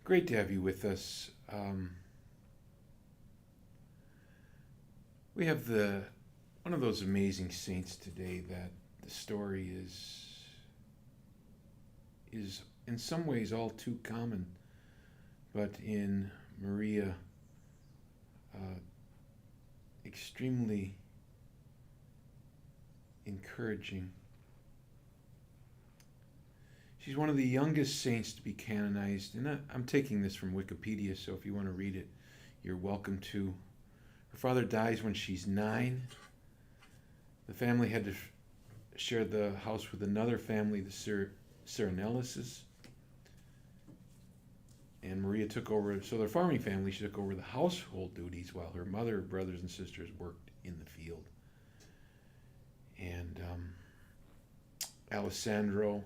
Great to have you with us. We have the one of those amazing saints today that the story is in some ways all too common, but in Maria, uh, extremely encouraging. She's one of the youngest saints to be canonized, and I'm taking this from Wikipedia, so if you want to read it, you're welcome to. Her father dies when she's 9. The family had to share the house with another family, the Serenellises, and Maria took over. So their farming family, she took over the household duties while her mother, brothers, and sisters worked in the field. And Alessandro,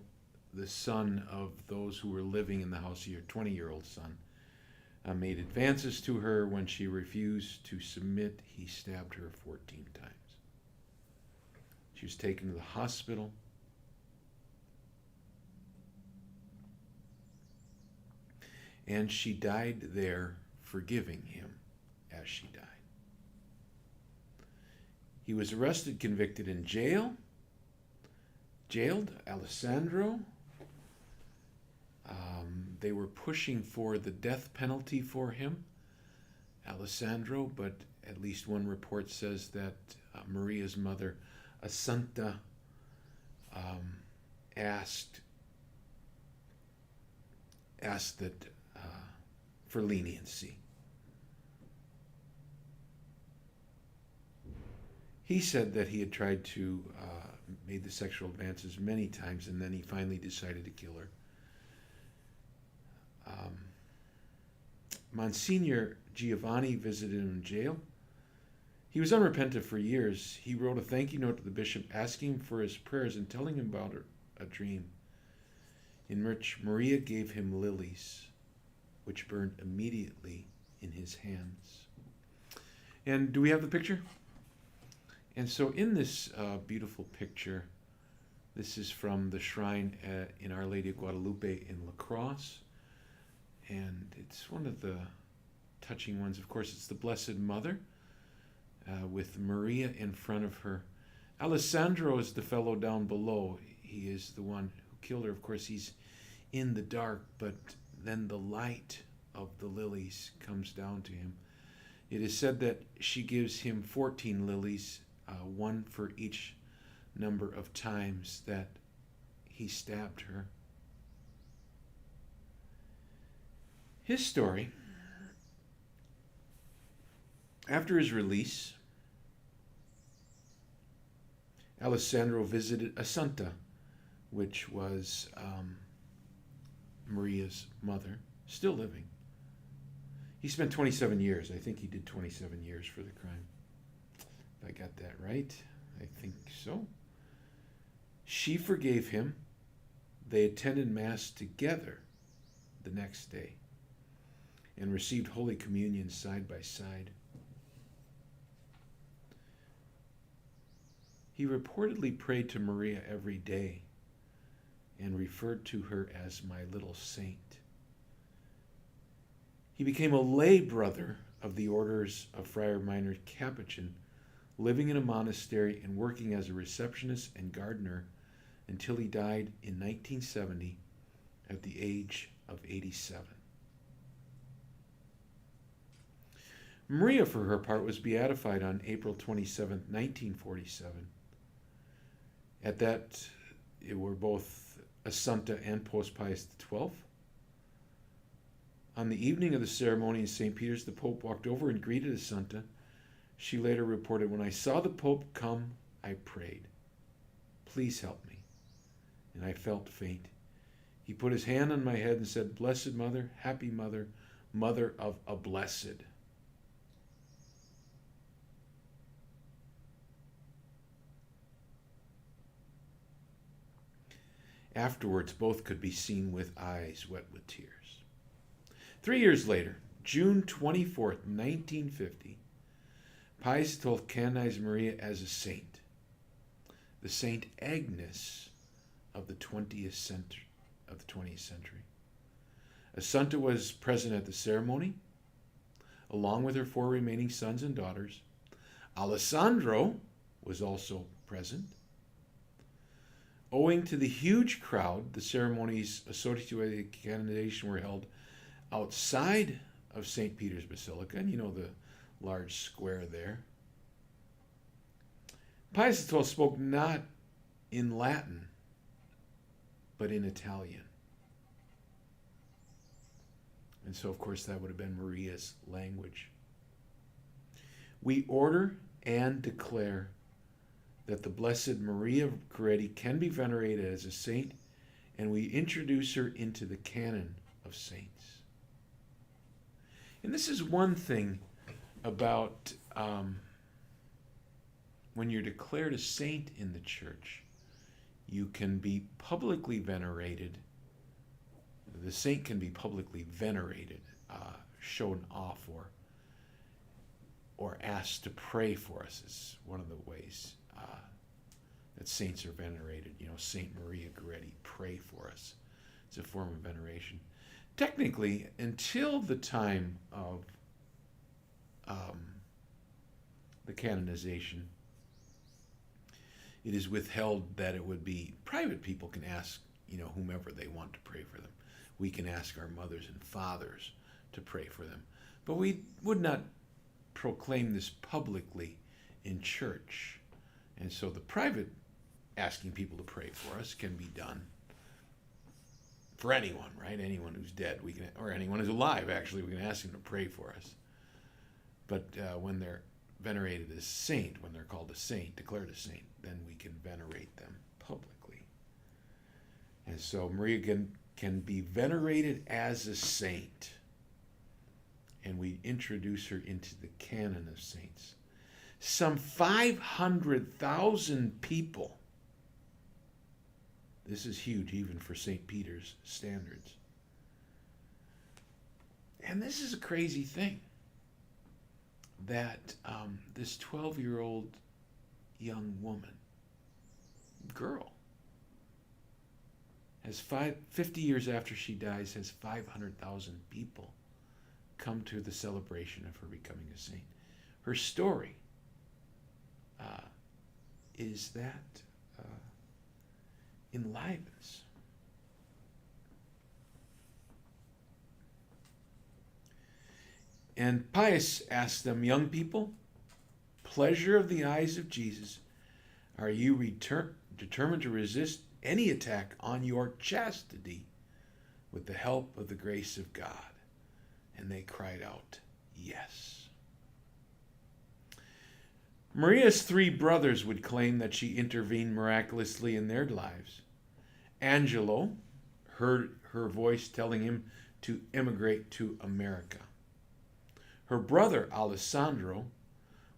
the son of those who were living in the house, your 20-year-old son, made advances to her. When she refused to submit, he stabbed her 14 times. She was taken to the hospital. And she died there, forgiving him as she died. He was arrested, convicted, and jailed. Alessandro. They were pushing for the death penalty for him, Alessandro, but at least one report says that Maria's mother, Assunta, asked that for leniency. He said that he had tried to made the sexual advances many times, and then he finally decided to kill her. Monsignor Giovanni visited him in jail. He was unrepentant for years. He wrote a thank you note to the bishop asking for his prayers and telling him about a dream in which Maria gave him lilies, which burned immediately in his hands. And do we have the picture? And so in this beautiful picture, this is from the shrine in Our Lady of Guadalupe in La Crosse. And it's one of the touching ones. Of course, it's the Blessed Mother with Maria in front of her. Alessandro is the fellow down below. He is the one who killed her. Of course, he's in the dark, but then the light of the lilies comes down to him. It is said that she gives him 14 lilies, one for each number of times that he stabbed her. His story, after his release, Alessandro visited Assunta, which was Maria's mother, still living. He spent 27 years. I think he did 27 years for the crime. If I got that right, I think so. She forgave him. They attended Mass together the next day and received Holy Communion side by side. He reportedly prayed to Maria every day and referred to her as my little saint. He became a lay brother of the orders of Friar Minor Capuchin, living in a monastery and working as a receptionist and gardener until he died in 1970 at the age of 87. Maria, for her part, was beatified on April 27, 1947. At that, it were both Assunta and Pope Pius XII. On the evening of the ceremony in St. Peter's, the Pope walked over and greeted Assunta. She later reported, "When I saw the Pope come, I prayed, 'Please help me,' and I felt faint. He put his hand on my head and said, 'Blessed Mother, happy Mother, Mother of a Blessed.'" Afterwards, both could be seen with eyes wet with tears. 3 years later, June 24th, 1950, Pius XII canonized Maria as a saint, the Saint Agnes of the 20th century. Assunta was present at the ceremony, along with her 4 remaining sons and daughters. Alessandro was also present. Owing to the huge crowd, the ceremonies associated with the canonization were held outside of St. Peter's Basilica, and you know the large square there. Pius XII spoke not in Latin, but in Italian. And so, of course, that would have been Maria's language. We order and declare that the Blessed Maria Goretti can be venerated as a saint, and we introduce her into the canon of saints. And this is one thing about when you're declared a saint in the church, you can be publicly venerated. The saint can be publicly venerated, shown off, or asked to pray for us. Is one of the ways that saints are venerated. You know, Saint Maria Goretti, pray for us. It's a form of veneration. Technically, until the time of the canonization, it is withheld that it would be private people can ask, whomever they want to pray for them. We can ask our mothers and fathers to pray for them. But we would not proclaim this publicly in church. And so the private asking people to pray for us can be done for anyone, right? Anyone who's dead, or anyone who's alive, actually, we can ask them to pray for us. But when they're venerated as saint, when they're called a saint, declared a saint, then we can venerate them publicly. And so Maria can be venerated as a saint, and we introduce her into the canon of saints. Some 500,000 people. This is huge, even for St. Peter's standards. And this is a crazy thing, that this 12-year-old young woman, girl, has 50 years after she dies, has 500,000 people come to the celebration of her becoming a saint. Her story is that enlivens. And Pius asked them, young people, pleasure of the eyes of Jesus, are you determined to resist any attack on your chastity with the help of the grace of God? And they cried out, yes. Maria's 3 brothers would claim that she intervened miraculously in their lives. Angelo heard her voice telling him to emigrate to America. Her brother, Alessandro,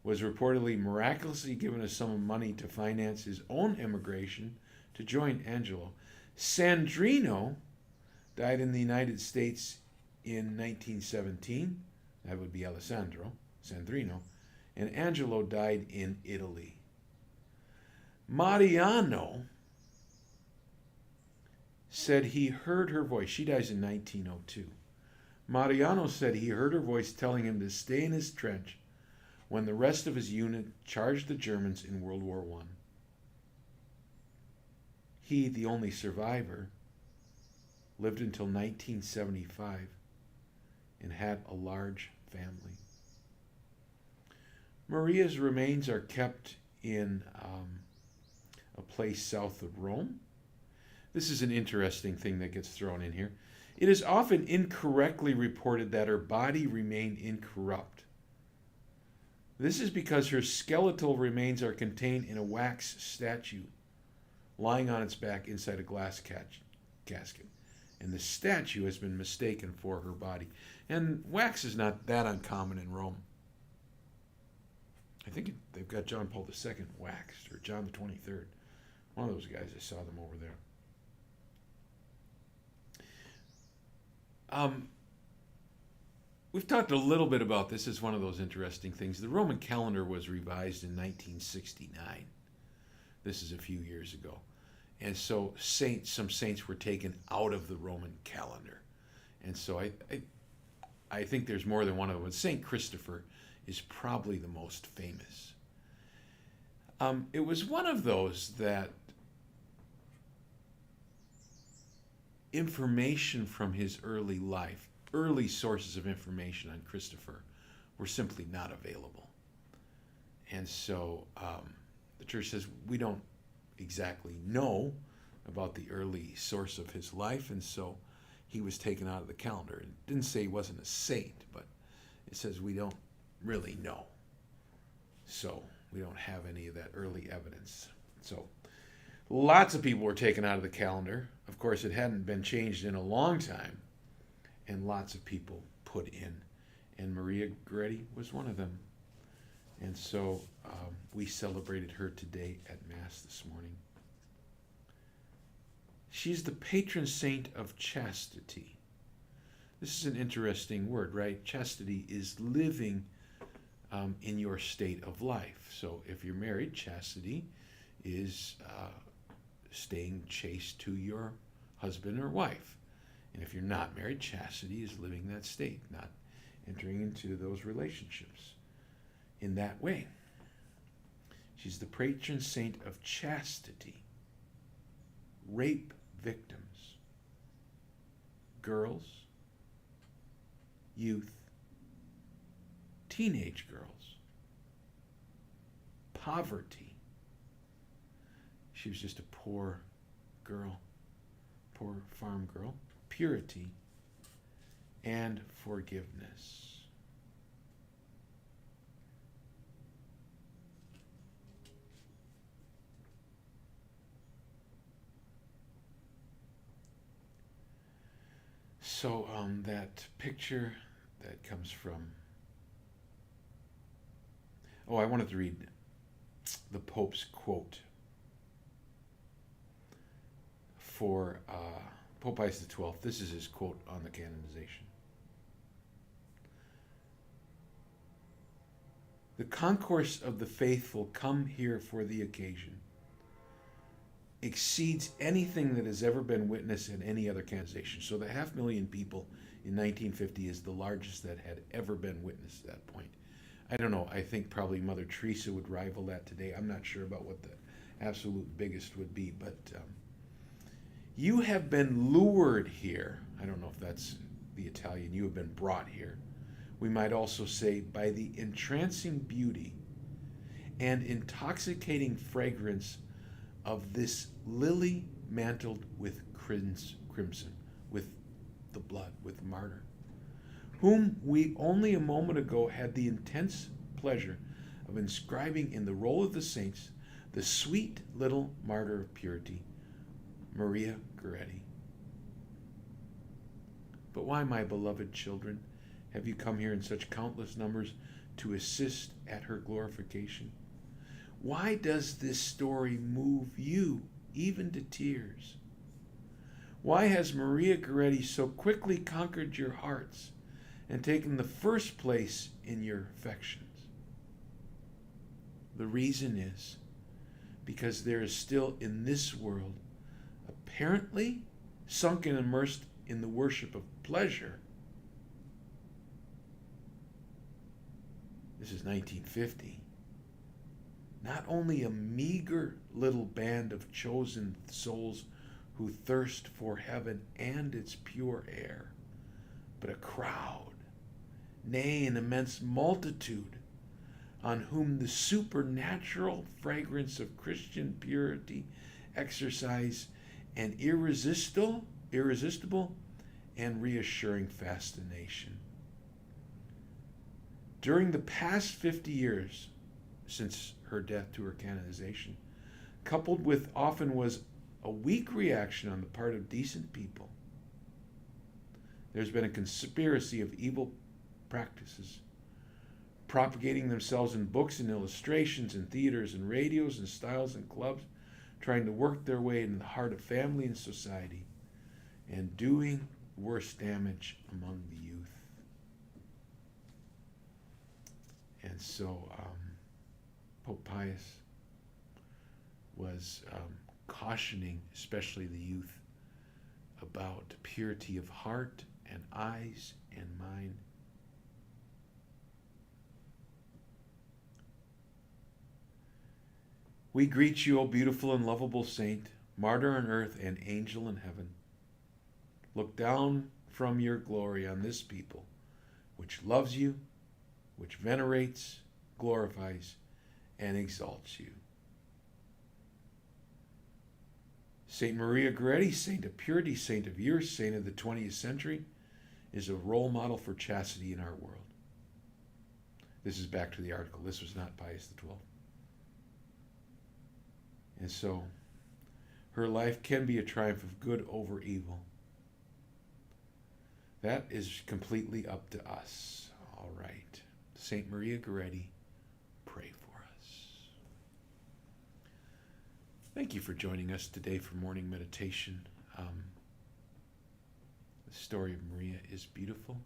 was reportedly miraculously given a sum of money to finance his own emigration to join Angelo. Sandrino died in the United States in 1917. That would be Sandrino. And Angelo died in Italy. Mariano said he heard her voice. She dies in 1902. Mariano said he heard her voice telling him to stay in his trench when the rest of his unit charged the Germans in World War I. He, the only survivor, lived until 1975 and had a large family. Maria's remains are kept in a place south of Rome. This is an interesting thing that gets thrown in here. It is often incorrectly reported that her body remained incorrupt. This is because her skeletal remains are contained in a wax statue lying on its back inside a glass casket. And the statue has been mistaken for her body. And wax is not that uncommon in Rome. I think they've got John Paul II waxed, or John the 23rd. One of those guys, I saw them over there. We've talked a little bit about this as one of those interesting things. The Roman calendar was revised in 1969. This is a few years ago. And so some saints were taken out of the Roman calendar. And so I think there's more than one of them. But St. Christopher is probably the most famous. It was one of those that information from his early life, early sources of information on Christopher, were simply not available. And so the church says we don't exactly know about the early source of his life, and so he was taken out of the calendar. It didn't say he wasn't a saint, but it says we don't really know. So we don't have any of that early evidence. So lots of people were taken out of the calendar. Of course, it hadn't been changed in a long time, and lots of people put in. And Maria Goretti was one of them. And so we celebrated her today at Mass this morning. She's the patron saint of chastity. This is an interesting word, right? Chastity is living in your state of life. So if you're married, chastity is staying chaste to your husband or wife. And if you're not married, chastity is living that state, not entering into those relationships in that way. She's the patron saint of chastity. Rape victims, girls, youth, teenage girls, poverty. She was just a poor girl, poor farm girl. Purity and forgiveness. So that picture that comes from, I wanted to read the Pope's quote for Pope Pius XII. This is his quote on the canonization. The concourse of the faithful come here for the occasion exceeds anything that has ever been witnessed in any other canonization. So the 500,000 people in 1950 is the largest that had ever been witnessed at that point. I don't know, I think probably Mother Teresa would rival that today. I'm not sure about what the absolute biggest would be, but you have been lured here. I don't know if that's the Italian. You have been brought here. We might also say by the entrancing beauty and intoxicating fragrance of this lily mantled with crimson, with the blood, with martyr, whom we only a moment ago had the intense pleasure of inscribing in the roll of the saints, the sweet little martyr of purity, Maria Goretti. But why, my beloved children, have you come here in such countless numbers to assist at her glorification? Why does this story move you even to tears? Why has Maria Goretti so quickly conquered your hearts and taken the first place in your affections? The reason is because there is still in this world, apparently sunk and immersed in the worship of pleasure. This is 1950. Not only a meager little band of chosen souls who thirst for heaven and its pure air, but a crowd, nay, an immense multitude, on whom the supernatural fragrance of Christian purity exercise an irresistible and reassuring fascination. During the past 50 years, since her death to her canonization, coupled with often was a weak reaction on the part of decent people, there's been a conspiracy of evil practices propagating themselves in books and illustrations and theaters and radios and styles and clubs, trying to work their way into the heart of family and society and doing worse damage among the youth. And so Pope Pius was cautioning especially the youth about purity of heart and eyes and mind. We greet you, O beautiful and lovable saint, martyr on earth and angel in heaven. Look down from your glory on this people, which loves you, which venerates, glorifies, and exalts you. Saint Maria Goretti, saint of purity, saint of years, saint of the 20th century, is a role model for chastity in our world. This is back to the article. This was not Pius XII. And so, her life can be a triumph of good over evil. That is completely up to us. All right. Saint Maria Goretti, pray for us. Thank you for joining us today for morning meditation. The story of Maria is beautiful.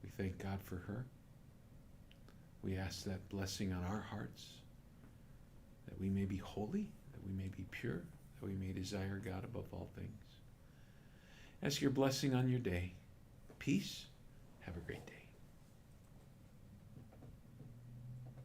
We thank God for her. We ask that blessing on our hearts, that we may be holy, that we may be pure, that we may desire God above all things. Ask your blessing on your day. Peace. Have a great day.